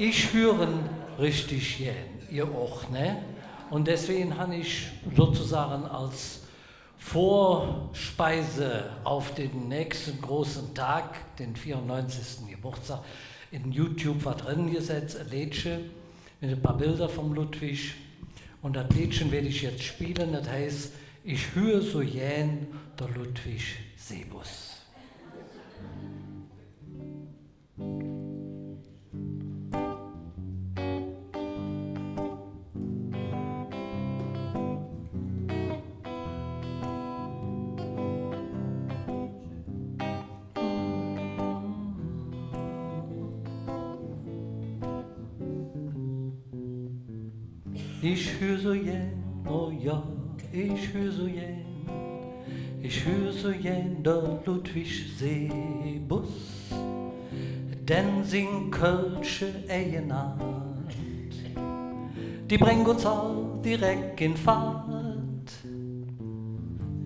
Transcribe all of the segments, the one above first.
Ich höre richtig gern, ihr auch, ne? Und deswegen habe ich sozusagen als Vorspeise auf den nächsten großen Tag, den 94. Geburtstag, in YouTube was drin gesetzt, ein Liedchen mit ein paar Bilder vom Ludwig. Und das Liedchen werde ich jetzt spielen, das heißt, ich höre so gern der Ludwig Sebus. Ich höre so gern, oh ja, ich höre so gern, ich höre so gern der Ludwig Sebus, denn sing kölsche Eigenart, die bringt uns all direkt in Fahrt.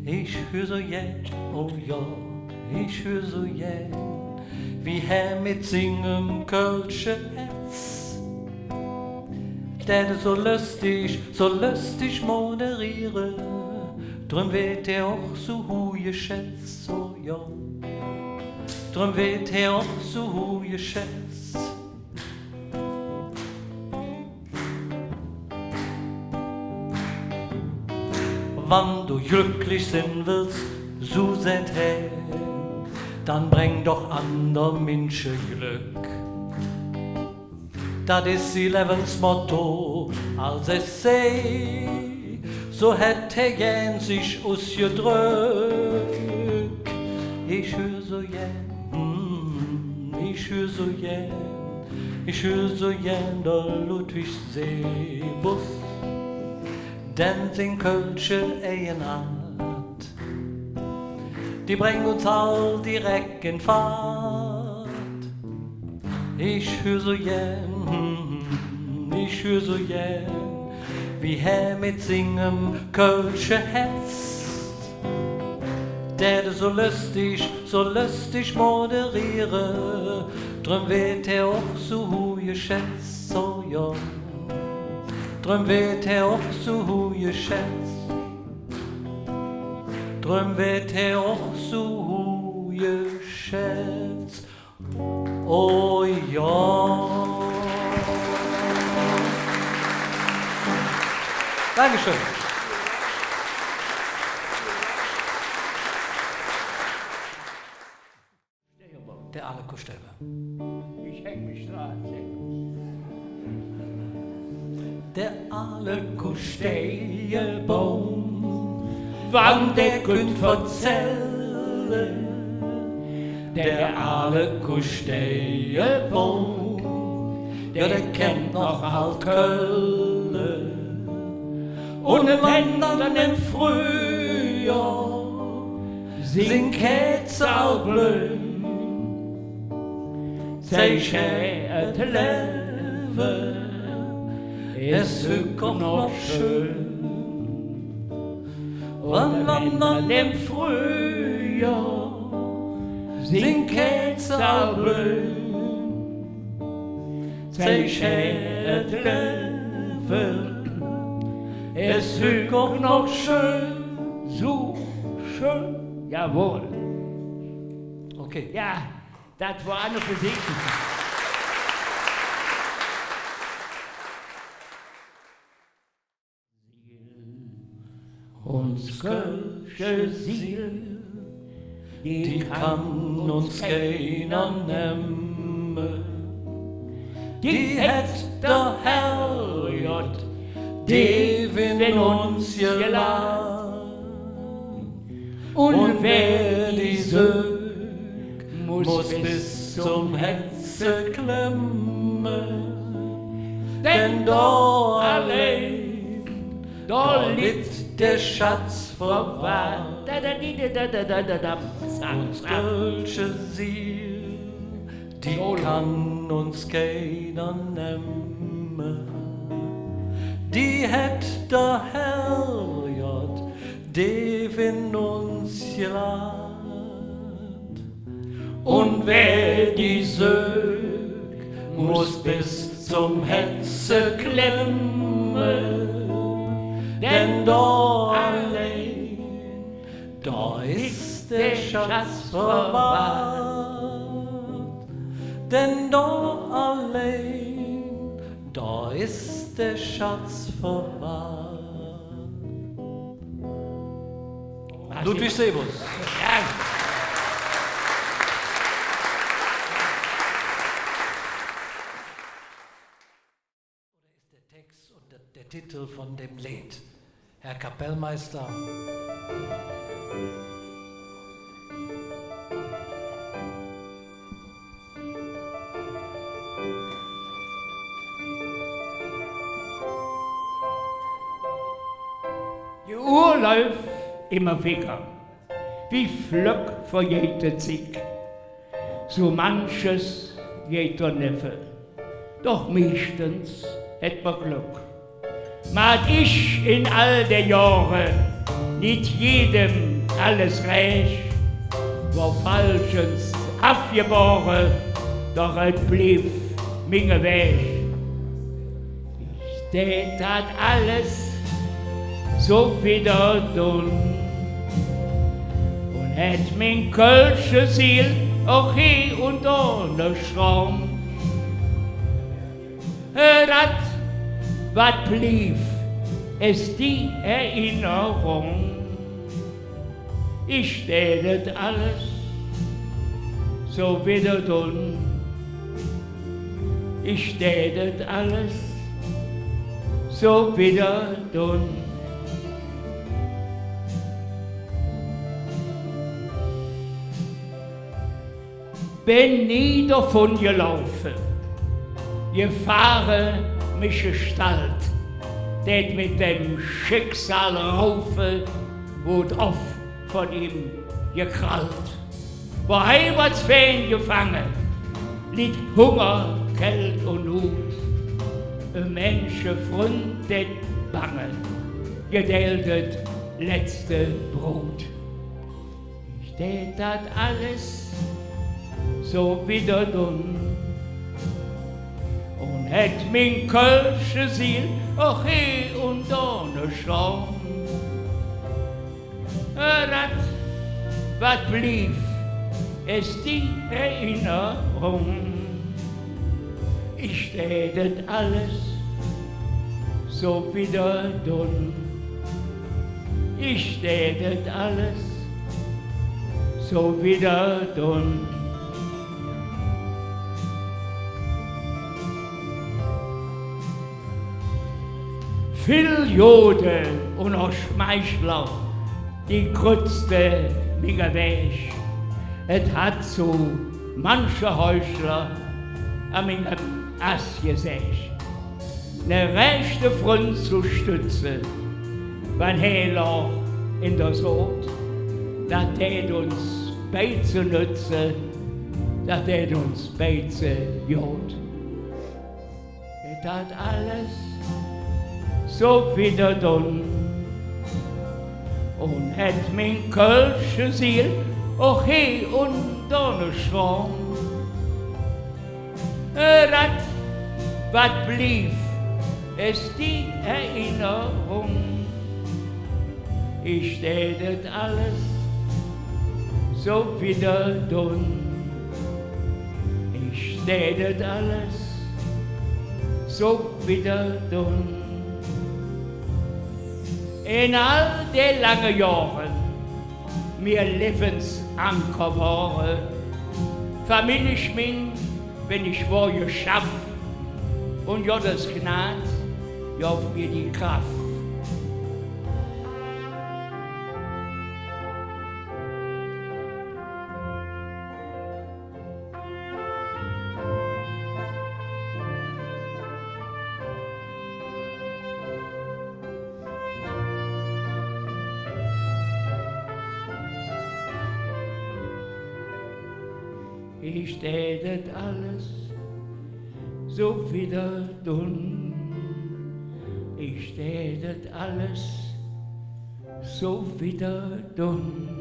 Ich höre so gern, oh ja, ich höre so gern, wie er mit singem kölsche Herz, der so lustig moderiere, drum wird er auch so hu geschätzt, so ja, drum wird er auch so hu geschätzt. Wann du glücklich sein willst, so seid her, dann bring doch ander Menschen Glück. Das ist ihr Lebensmotto, als es sei, so hätt er gern sich ausgedrückt. Ich hör so gern, ich hör so gern, ich hör so gern der Ludwig Sebus, denn sin kölsche Eigenart, die bringt uns all direkt in Fahrt. Ich hör so gern, ich hör so gern, wie er mit singem kölsche Herz, der so lustig moderiere, drum wird er auch so hu geschätzt, so ja, drum wird er auch so hu geschätzt, drum wird er auch so hu geschätzt, oh ja. Dankeschön. Der Aale Kustellbe. Ich häng mich dran. Der Aale Kustellbaum, wann der könnt verzählen. Der Aale Kustellbaum, ja, der kennt noch alt Köln. Und wenn dann im Frühjahr sind Kätzalblüm, zeig et Leben, es kommt noch schön. Und wenn dann im Frühjahr sind Kätzalblüm, zeig et Leben, es kommt noch schön, So schön, jawohl. okay. Ja, das war eine Physik. Uns kölsche Siel, die kann uns keiner nehmen. Die hätt der Herrgott, die in uns geladen. Und wer die sög, muss bis zum Hetze klemmen. Denn da allein, da liegt der Schatz verwahrt. Uns kölsche Siel, die kann uns keiner nehmen. Die hätt der Herrgott, die in uns geladen. Und wer die sög, muss bis zum Hetze klemme, denn da allein, da ist der Schatz verwahrt. Denn da allein, da ist der Schatz verwahrt. Ludwig Sebus. Ja. Der Text und der Titel von dem Lied. Herr Kapellmeister. Die Uhr läuft immer wecker, wie Flöck verjähtet sich. So manches jeder Neffe, doch meistens hätt man Glück. Mat ich in all der Jahre nicht jedem alles recht, war falschens abgeboren, doch et blieb minge Weg. Ich tät hat alles so wieder tun und hätt mein kölsche Ziel auch hier und da ne Schraum. Dat, wat blieb, ist die Erinnerung. Ich tät alles so wieder tun. Ich tät alles so wieder tun. Bin nie davon gelaufen, gefahren mich Gestalt, det mit dem Schicksal raufe, wurd oft von ihm gekrallt. War Heimatsfan gefangen, litt Hunger, Kält und Not, ein Menschenfreund det bange, gedeltet letzte Brot. Ich tät dat alles so wieder tun und hätt mein kölsche Ziel auch hier und da ne Schraum. Dat, wat blieb, ist die Erinnerung. Ich tät alles so wieder tun. Ich tät alles so wieder tun. Viel Jode und auch Schmeichler, die krützte mir Weg. Et hat so manche Heuchler an meinem Ass gesägt. Ne rechte Front zu stützen, wann Hehler in der Sot, dat tät uns Beize nütze, dat tät uns Beize Jod. Et hat alles so wieder tun und hätt mein kölsche Ziel auch hier und da ne Schraum. Dat, wat blieb, ist die Erinnerung. Ich tät alles so wieder tun. Ich tät alles so wieder tun. In all den langen Jahren mir Lebensanker waren, vermill ich mich, wenn ich war geschafft und Gottes Gnad gab mir die Kraft. Ich tät alles so wieder tun. Ich tät alles so wieder tun.